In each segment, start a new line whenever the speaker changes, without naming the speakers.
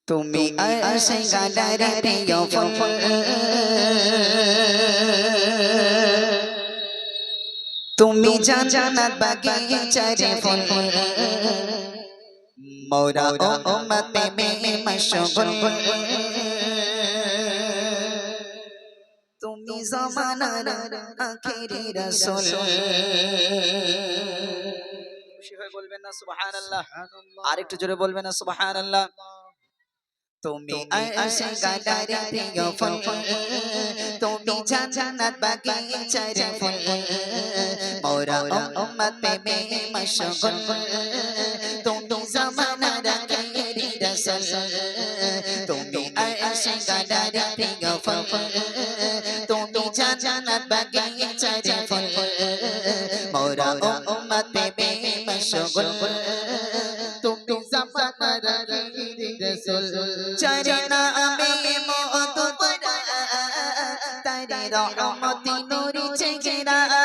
তুমি আসে গালারে প্রিয় ফুল তুমি জান্নাত বাগিচারে ফুল মোরা উম্মত প্রেমে মশগুল তুমি জামানার আখেরি রাসূল খুশি হয়ে বলবেন না সুবহানাল্লাহ আরেকটু জোরে বলবেন না সুবহানাল্লাহ তুমি আসে গালারে প্রিয় ফুল তুমি জান্নাত বাগিচারে ফুল মোরা উম্মত প্রেমে মশগুল তুমি জামানার আখেরি রাসূল তুমি আসে গালারে প্রিয় ফুল তুমি জান্নাত বাগিচারে ফুল মোরা উম্মত প্রেমে মশগুল তুমি জামানার আখেরি রাসূল চরনা আমে মত পড়া তারে রহমতি নূরি চেহারা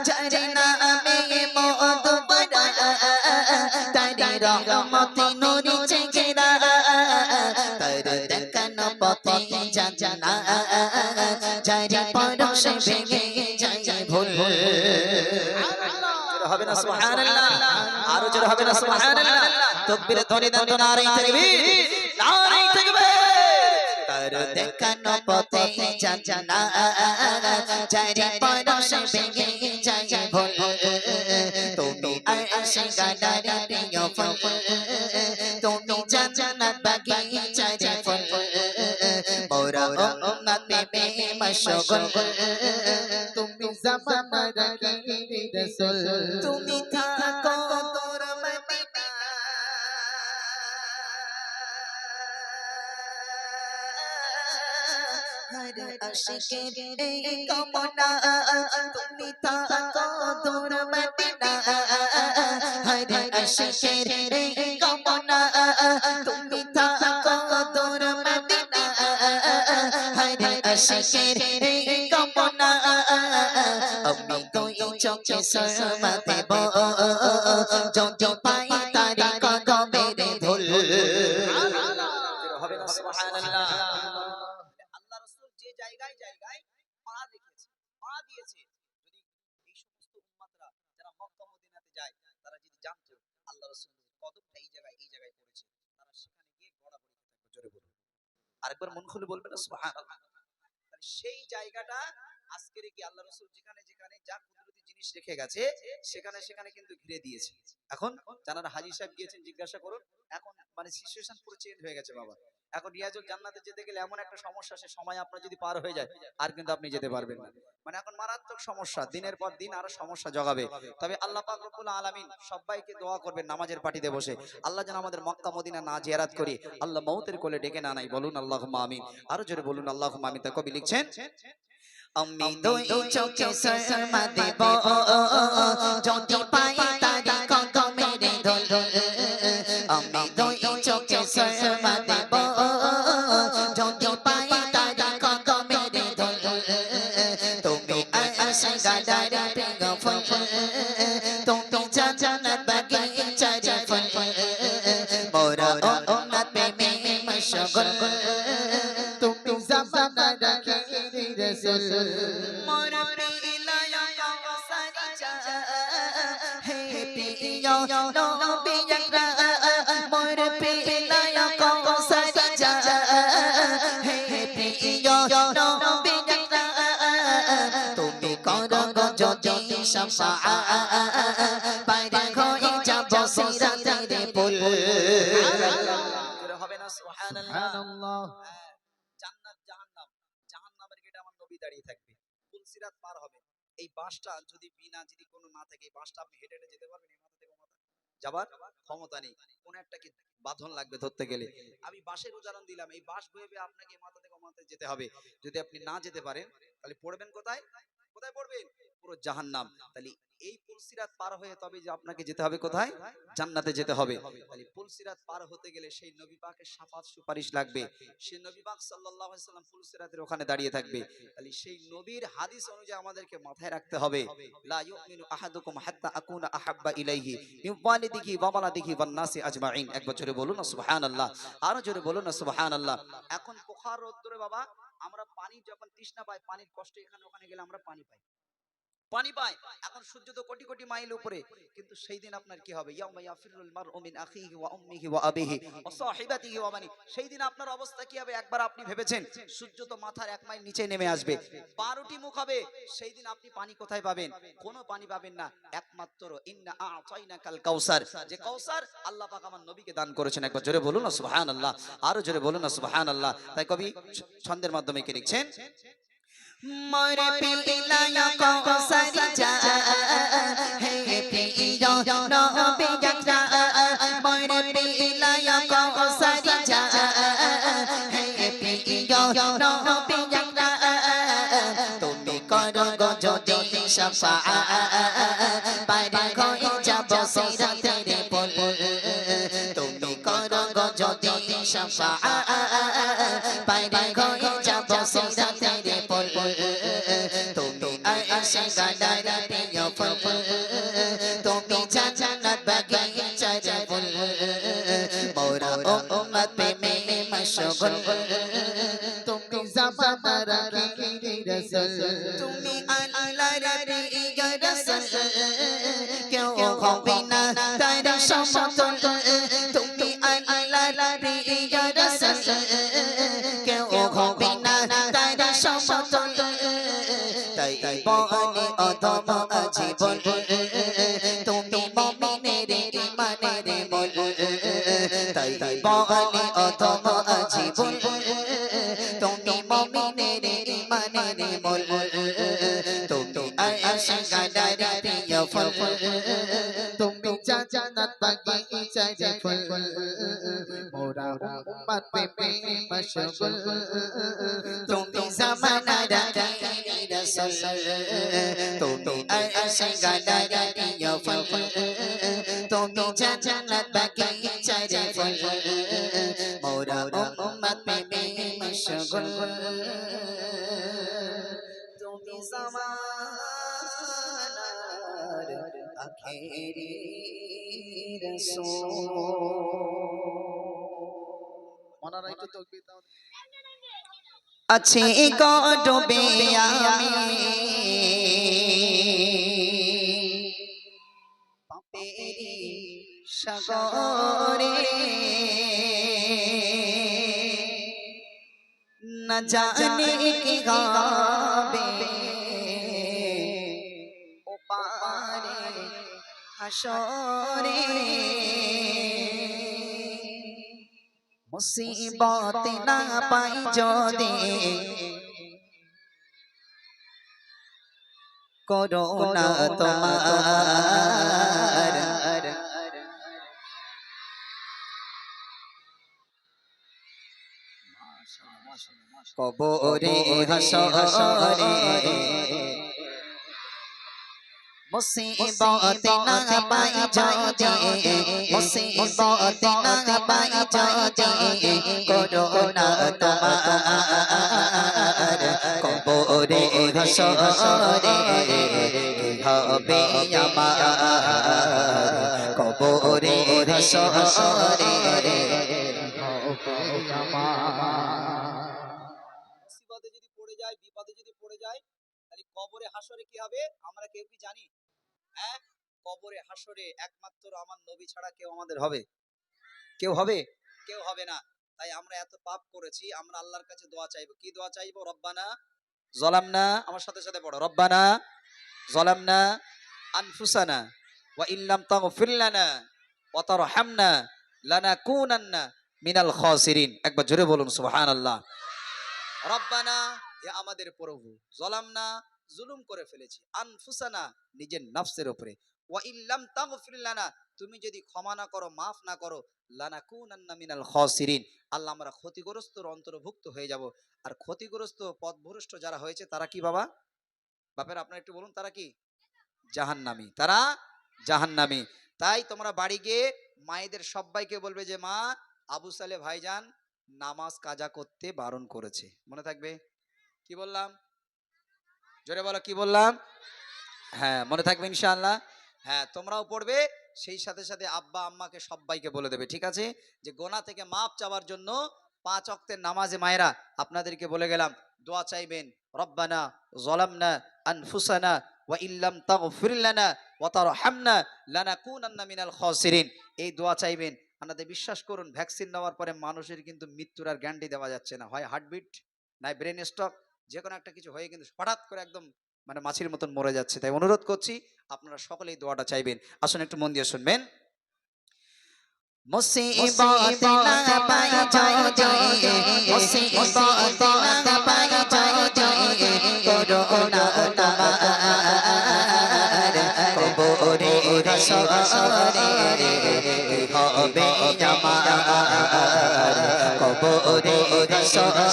চরনা আমে মত পড়া তারে রহমতি নূরি চেহারা তার দেখানো পথে জানা যারে পরশে ভেঙে যায় ভুল হবে না সুবহানাল্লাহ আরো জোরে হবে না সুবহানাল্লাহ তাকবীর ধ্বনি দেন তো নারে তাকবীর নারে তাকবীর তার দেখানো পথে জানা যারে পরশে ভেঙে যায় ভুল তুমি আসে গালারে প্রিয় ফুল তুমি জান্নাত বাগিচারে ফুল মোরা উম্মত প্রেমে মশগুল তুমি জামানার আখেরি রাসূল তুমি থাকো তোর মদিনা হর আশিকের এই কামনা তুমি থাকো তোর মদিনা হর আশিকের এই কামনা তুমি থাকো তোর মদিনা হর আশিকের এই কামনা আমি দুই চোখে শর্মা দেব যদি পাই তারি কদমের ধুল হবে না সুবহানাল্লাহ আল্লাহ রাসূল যে জায়গায় জায়গায় পা রেখেছে পা দিয়েছে যদি এই সমস্ত উম্মতরা যারা মক্কা মদিনাতে যায় তারা যদি জানতো আল্লাহ রাসূল কদমটা এই জায়গায় পড়েছে তারা সেখানে গিয়ে গড়াগড়ি থাকবে জোরে বলুন আরেকবার মন খুলে বলবেন না সুবহানাল্লাহ সেই জায়গাটা আজকের কি আল্লাহ রাসূল যেখানে যেখানে যা কুদরতি জিনিস রেখে গেছে সেখানে সেখানে কিন্তু ঘিরে দিয়েছে এখন জানার হাজী সাহেব গিয়েছেন জিজ্ঞাসা করুন এখন মানে সিচুয়েশন পুরো চেঞ্জ হয়ে গেছে বাবা এখন রিয়াজুল জান্নাতে যেতে গেলে এমন একটা সমস্যা সে সময় আপনার যদি পার হয়ে যায় আর কিন্তু আপনি যেতে পারবেন না মানে এখন মারাত্মক সমস্যা দিনের পর দিন আরো সমস্যা জগাবে তবে আল্লাহ পাক রব্বুল আলামিন সবাইকে দোয়া করবেন নামাজের পাটিতে বসে আল্লাহ যেন আমাদের মক্কা মদিনা না জিয়ারত করি আল্লাহ মউতের কোলে ডেকে না নাই বলুন আল্লাহুম্মা আমিন আরো জোরে বলুন আল্লাহুম্মা আমিন তা কবি লিখছেন আমি দুই চোখে শর্মা দেব যদি পাই তারি কদমের ধুল আমি দুই চোখে শর্মা দেব যদি পাই তারি কদমের ধুল তুমি আসে গালারে প্রিয় ফুল তুমি জান্নাত বাগিচারে ফুল মোরা উম্মত প্রেমে মশগুল তুমি জামানার আখেরি রাসূল মোর প্রিয় কওসারি চা হে প্রিয় নবী আকরাম মোর প্রিয় কওসারি চা হে প্রিয় নবী আকরাম তুমি করো যদি শাফাআত পারে হয়ে যাব সিরাতের পুল হবে না সুবহানাল্লাহ জান্নাত জাহান্নামের গেটে আমার নবী দাঁড়িয়ে থাকবে ফুলসিরাত পার হবে এই বাসটা যদি কোনো না থাকে এই বাসটা আপনি হেঁটে যেতে পারবেন এই মাথা থেকে মাথা যাবার ক্ষমতা নেই কোন একটা কি বাঁধন লাগবে ধরতে গেলে আমি বাসের উদাহরণ দিলাম এই বাস বয়ে আপনাকে মাথা থেকে মাথায় যেতে হবে যদি আপনি না যেতে পারেন তাহলে পড়বেন কোথায় পড়বেন পুরো জাহান্নাম তাহলে এই পুলসিরাত পার হয়ে তবে যে আপনাকে যেতে হবে কোথায়? জান্নাতে যেতে হবে। তাহলে পুলসিরাত পার হতে গেলে সেই নবী পাকের শাফাত সুপারিশ লাগবে। সেই নবী পাক সাল্লাল্লাহু আলাইহি ওয়াসাল্লাম পুলসিরাতের ওখানে দাঁড়িয়ে থাকবে। তাহলে সেই নবীর হাদিস অনুযায়ী আমাদেরকে মাথায় রাখতে হবে, লা ইউমিনু আহাদুকুম হাত্তা আকুনা আহাব্বা ইলাইহি মিন ওয়ালিদিহি ওয়া ওয়ালাদিহি ওয়ান নাসি আজমাইন। একবার জোরে বলুন না সুবহানাল্লাহ, আরো জোরে বলুন না সুবহানাল্লাহ। এখন পোখার রোদ্দুরে বাবা আমরা পানি যখন তৃষ্ণা পাই, পানির কষ্ট এখানে ওখানে গেলে আমরা পানি পাই, পানি পায়। এখন সূর্য তো কোটি কোটি মাইল উপরে, কিন্তু সেই দিন আপনার কি হবে? ইয়াউমা ইয়াফিরুল মারউ মিন আখিহি ওয়া উম্মিহি ওয়া আবিহি ওয়া সাহিবাতিহি ওয়া বানি। সেই দিন আপনার অবস্থা কি হবে একবার আপনি ভেবেছেন? সূর্য তো মাথার 1 মাইল নিচে নেমে আসবে, 12টি মুখ হবে। সেই দিন আপনি পানি কোথায় পাবেন? কোনো পানি পাবেন না, একমাত্র ইন্না আ'তাইনাকাল কাউসার, যে কাউসার আল্লাহ পাক আমার নবীকে দান করেছেন। একবার জোরে বলুন না সুবহানাল্লাহ, আরো জোরে বলুন না সুবহানাল্লাহ। তাই কবি ছন্দের মাধ্যমে কি লিখছেন? मोर पिलाया कौसर जा है पिया नबी जकरा, मोर पिलाया कौसर जा है पिया नबी जकरा, তুমি করো গো যদি শাফাআত পারে হয়ে যাব সিরাতের পুল, তুমি করো গো যদি শাফাআত পারে হয়ে যাব সিরাতের পুল, তুমি আয়েশা গালার প্রিয় ফুল, তুমি জান্নাত বাগিচার ফুল, মোরা উম্মত প্রেমে মশগুল, তুমি জামানার আখিরি রাসূল, তুমি আল্লাহর প্রিয় রাসূল, কেউ হবে না তার সমতুল, তুমি আল্লাহর প্রিয় রাসূল, কেউ হবে না তার সমতুল, তাই বলে অধম জীবন, তুমি মুমিনের ঈমানের মূল, তাই বলে অধম জীবন, তুমি মুমিনের ঈমানের মূল, তুমি আয়েশা গালার প্রিয় ফুল, তুমি জান্নাত বাগিচার ফুল, মোরা উম্মত প্রেমে মশগুল, তুমি জামানার আখিরি রাসূল, তুমি আয়েশা গালার প্রিয় ফুল, তুমি জান্নাত বাগিচার ফুল, মোরা উম্মত প্রেমে মশগুল, তুমি জামানার আখিরি রাসূল। মনারা একটু তাকবীর দাও। আছে গো ডুবে আমি পাপেরি সাগরে, না জানে কি হবে ও পারে হাসরে, মুসিবত না পাই যদি করোনা তোমার, কবরে হাসরে, মুসিবত না পাই যদি, মুসিবত না পাই যদি করোনা তোমার, কবরে হাসরে কি হবে আমার, কবরে হাসরে হবে আমার। মুসিবতে যদি পড়ে যায়, বিপদে যদি পড়ে যায়, তাহলে কবরে হাসরে কি হবে আমরা কেউ কি জানি? হ্যাঁ, কবরে হাসরে একমাত্র আমার নবী ছাড়া কেউ আমাদের হবে? কেউ হবে? কেউ হবে না। তাই আমরা এত পাপ করেছি, আমরা আল্লাহর কাছে দোয়া চাইবো। কি দোয়া চাইবো? রব্বানা যালামনা, আমার সাথে সাথে পড়ো, রব্বানা যালামনা আনফুসানা ওয়া ইল্লাম তাগফির লানা ওয়া তারহামনা লানাকুনান্না মিনাল খাসিরিন। একবার জোরে বলুন সুবহানাল্লাহ। রব্বানা, হে আমাদের প্রভু, যালামনা জুলুম করে ফেলেছি, আনফুসানা নিজের নফসের উপরে, ওয়া ইল্লাম তাগফির লানা তুমি যদি ক্ষমা না করো, মাফ না করো, লানাকুনান্না মিনাল খাসিরিন আল্লাহ আমরা ক্ষতিগ্রস্তর অন্তর্ভুক্ত হয়ে যাব। আর ক্ষতিগ্রস্ত পথভ্রষ্ট যারা হয়েছে তারা কি বাবা? বাপের আপনারা একটু বলুন তারা কি? জাহান্নামী, তারা জাহান্নামী। তাই তোমরা বাড়ি গিয়ে মায়েদের সবাইকে বলবে যে মা, আবু সালে ভাইজান নামাজ কাজা করতে বারণ করেছে, মনে থাকবে। কি বললাম? জোরে বলো, কি বললাম? হ্যাঁ, মনে থাকবে ইনশাআল্লাহ। হ্যাঁ, তোমরাও পড়বে, সেই সাথে সাথে আব্বা আম্মাকে সবাইকে বলে দেবে, ঠিক আছে? যে গোনা থেকে মাপ চাওয়ার জন্য 5 ওয়াক্তের নামাজে মায়েরা আপনাদেরকে বলে গেলাম দোয়া চাইবেন, রব্বানা যালামনা আনফুসানা ওয়া ইল্লাম তাগফির লানা ওয়া তারহামনা লানাকুনান্না মিনাল খাসিরিন। এই দোয়া চাইবেন। আপনাদের বিশ্বাস করুন, ভ্যাকসিন নেওয়ার পরে মানুষের কিন্তু মৃত্যুর আর গ্যারান্টি দেওয়া যাচ্ছে না, হয় হার্টবিট নাই ব্রেন স্ট্রোক, যে কোনো একটা কিছু হয়ে কিন্তু হঠাৎ করে একদম মানে মাছির মতন মরে যাচ্ছে। তাই অনুরোধ করছি আপনারা সকলেই দোয়াটা চাইবেন। আসুন একটু মন দিয়ে শুনবেন। মুসিবত না পাই যায়, মুসিবত না পাই যায়, করোনা তোমার কবরে হাসরে হবে আমার, কবরে হাসরে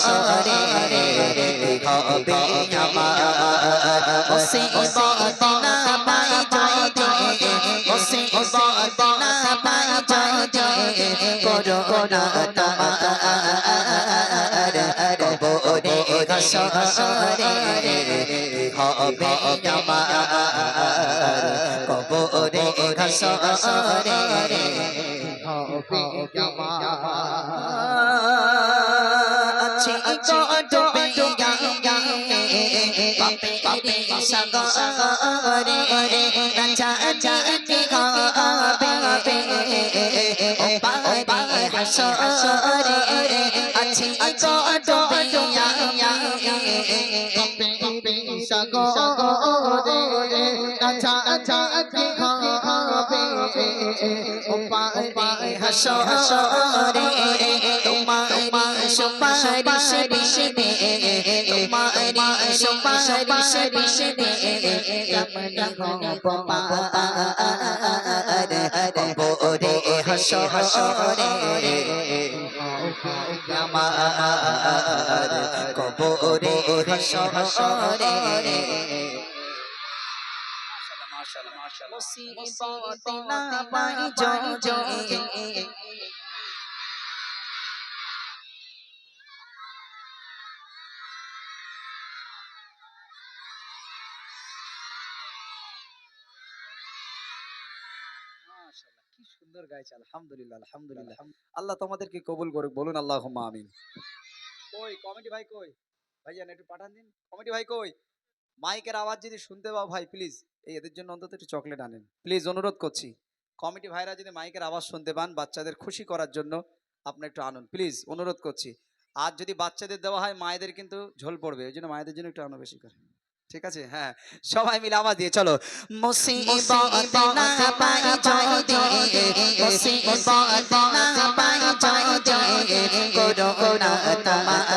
হবে আমার। মুসিবত না পাই যায়, মুসিবত না পাই যায়, করোনা তোমার কবরে হাসরে হবে আমার, কবরে হাসরে হবে আমার। আছে ডুবে পাপে পাপে সাগরে রাজা জাতি হবে ও পারে হাসরে। আছে ডুবে পাপে পাপে সাগরে রাজা জাতি হবে ও পারে হাসরে। তোমারি সুপারিশ বিশে তোমারি সুপারিশ বিশে কেমনে হব পার, কবরে হাসরে আমার, কবরে হাসরে। মুসিবত না পাই যায়। কি সুন্দর গাইছে, আলহামদুলিল্লাহ আলহামদুলিল্লাহ। আল্লাহ তোমাদেরকে কবুল করুক, বলুন আল্লাহুম্মা আমিন। কই কমিটি ভাই, কই ভাইজান একটু পাঠান দিন। কমিটি ভাই কই? মাইকের আওয়াজ যদি শুনতে পাও ভাই প্লিজ এই এদের জন্য অন্তত একটু চকলেট আনেন, প্লিজ অনুরোধ করছি। কমিটি ভাইরা যদি মাইকের আওয়াজ শুনতে পান, বাচ্চাদের খুশি করার জন্য আপনি একটু আনুন, প্লিজ অনুরোধ করছি। আর যদি বাচ্চাদের দেওয়া হয় মায়েদের কিন্তু ঝোল পড়বে, ওই জন্য মায়েদের জন্য একটু আনো বেশি করে, ঠিক আছে? হ্যাঁ, সবাই মিলে আওয়াজ দিয়ে চলো। মুসিবত না পাই যায়, মুসিবত না পাই যায়, করোনা তোমার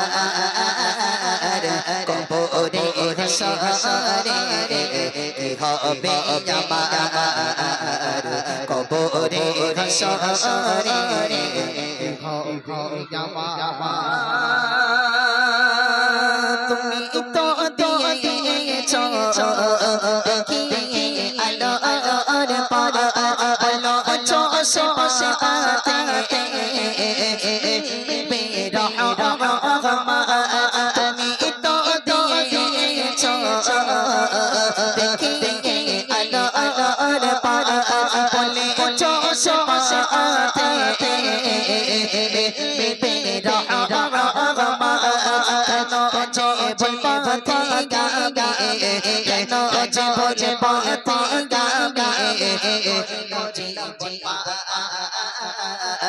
কবরে হাসরে হবে আমার, কবরে হাসরে হবে আমার। তুমি তো দিয়েছ দেখি আলো আলোর পর আলো চোষে বসে পাতে বেরহমা। তুমি তো দিয়েছ দেখি আলো আলোর পর বলে চোষে বসে পাতে বেরহমা। কেন যে বলতে গাবে, কেন যে বলতে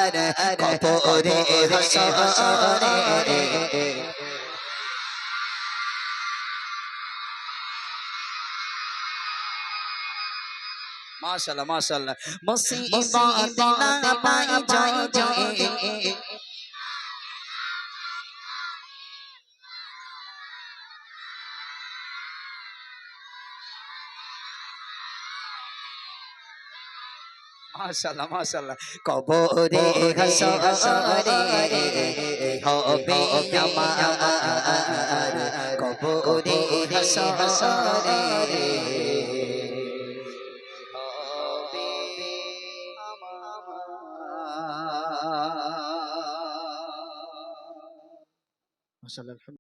গাবে, কবরে হাসরে। মাশাআল্লাহ মাশাআল্লাহ। মুসিবত না পাই যায়। মাশাআল্লাহ মাশাআল্লাহ। কবরে হাসরে হবে আমার, কবরে হাসরে
মাশাআল্লাহ।